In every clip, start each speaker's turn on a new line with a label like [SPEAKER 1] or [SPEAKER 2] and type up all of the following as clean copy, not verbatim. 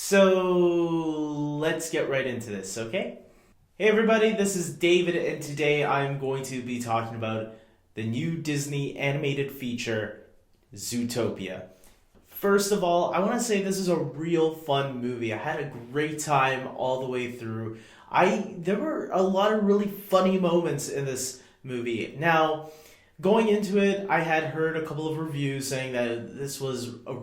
[SPEAKER 1] So let's get right into this, okay? Hey everybody, this is David, and today I'm going to be talking about the new Disney animated feature, Zootopia. First of all, I want to say this is a real fun movie. I had a great time all the way through. There were a lot of really funny moments in this movie. Now, going into it, I had heard a couple of reviews saying that this was a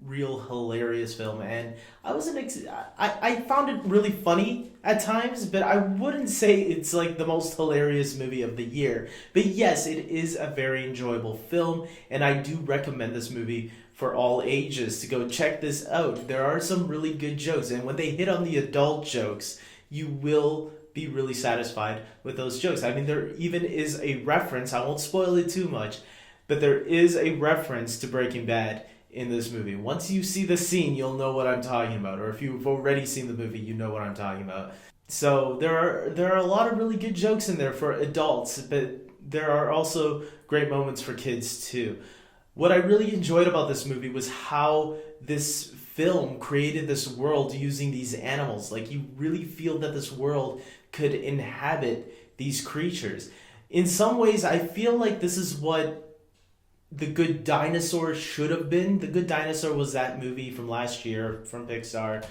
[SPEAKER 1] real hilarious film, and I found it really funny at times, but I wouldn't say it's like the most hilarious movie of the year. But yes, it is a very enjoyable film, and I do recommend this movie for all ages to go check this out. There are some really good jokes, and when they hit on the adult jokes, you will be really satisfied with those jokes. I mean, there even is a reference, I won't spoil it too much, but there is a reference to Breaking Bad in this movie. Once you see the scene, you'll know what I'm talking about, or if you've already seen the movie, you know what I'm talking about. So there are a lot of really good jokes in there for adults, but there are also great moments for kids too. What I really enjoyed about this movie was how this film created this world using these animals. Like, you really feel that this world could inhabit these creatures. In some ways, I feel like this is what The Good Dinosaur should have been. The Good Dinosaur was that movie from last year from Pixar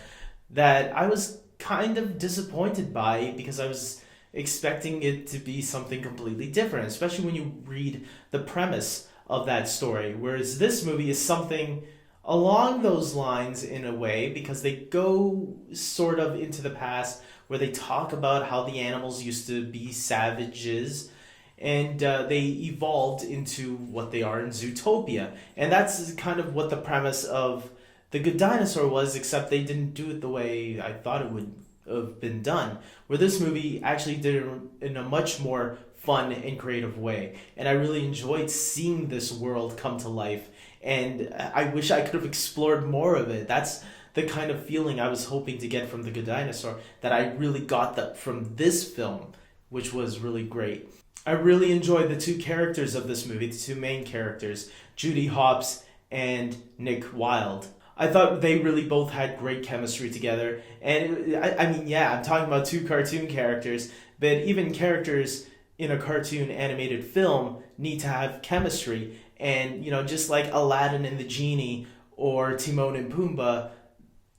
[SPEAKER 1] that I was kind of disappointed by because I was expecting it to be something completely different, especially when you read the premise of that story. Whereas this movie is something along those lines in a way, because they go sort of into the past where they talk about how the animals used to be savages, and they evolved into what they are in Zootopia. And that's kind of what the premise of The Good Dinosaur was, except they didn't do it the way I thought it would have been done. Where this movie actually did it in a much more fun and creative way. And I really enjoyed seeing this world come to life. And I wish I could have explored more of it. That's the kind of feeling I was hoping to get from The Good Dinosaur that I really got that from this film, which was really great. I really enjoyed the two characters of this movie, the two main characters, Judy Hopps and Nick Wilde. I thought they really both had great chemistry together. And I mean, yeah, I'm talking about two cartoon characters, but even characters in a cartoon animated film need to have chemistry. And, just like Aladdin and the Genie or Timon and Pumbaa,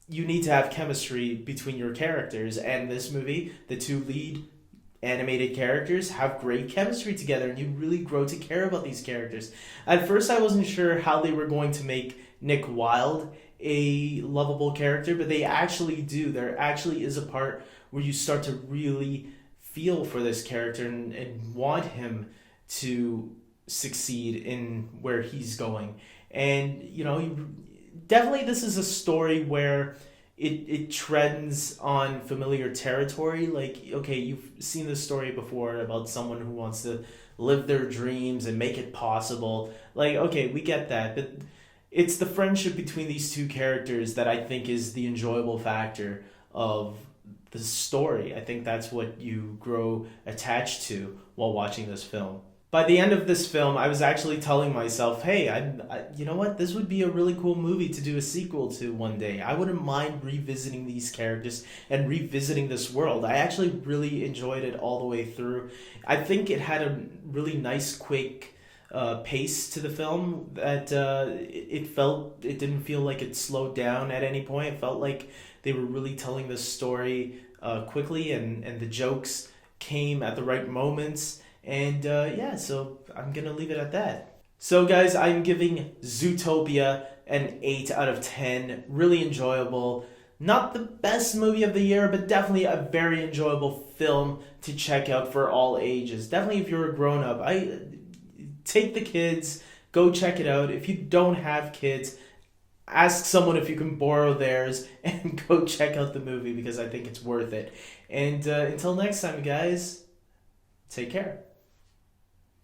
[SPEAKER 1] you need to have chemistry between your characters. And this movie, the two lead animated characters have great chemistry together, and you really grow to care about these characters. At first, I wasn't sure how they were going to make Nick Wilde a lovable character, but they actually do. There actually is a part where you start to really feel for this character and want him to succeed in where he's going. And, definitely this is a story where it treads on familiar territory. Like, okay, you've seen this story before about someone who wants to live their dreams and make it possible. Like, okay, we get that, but it's the friendship between these two characters that I think is the enjoyable factor of the story. I think that's what you grow attached to while watching this film. By the end of this film, I was actually telling myself, hey, you know what? This would be a really cool movie to do a sequel to one day. I wouldn't mind revisiting these characters and revisiting this world. I actually really enjoyed it all the way through. I think it had a really nice, quick pace to the film that it didn't feel like it slowed down at any point. It felt like they were really telling this story quickly, and the jokes came at the right moments. And yeah, so I'm going to leave it at that. So guys, I'm giving Zootopia an 8 out of 10. Really enjoyable. Not the best movie of the year, but definitely a very enjoyable film to check out for all ages. Definitely if you're a grown-up, I take the kids, go check it out. If you don't have kids, ask someone if you can borrow theirs and go check out the movie, because I think it's worth it. And until next time, guys, take care.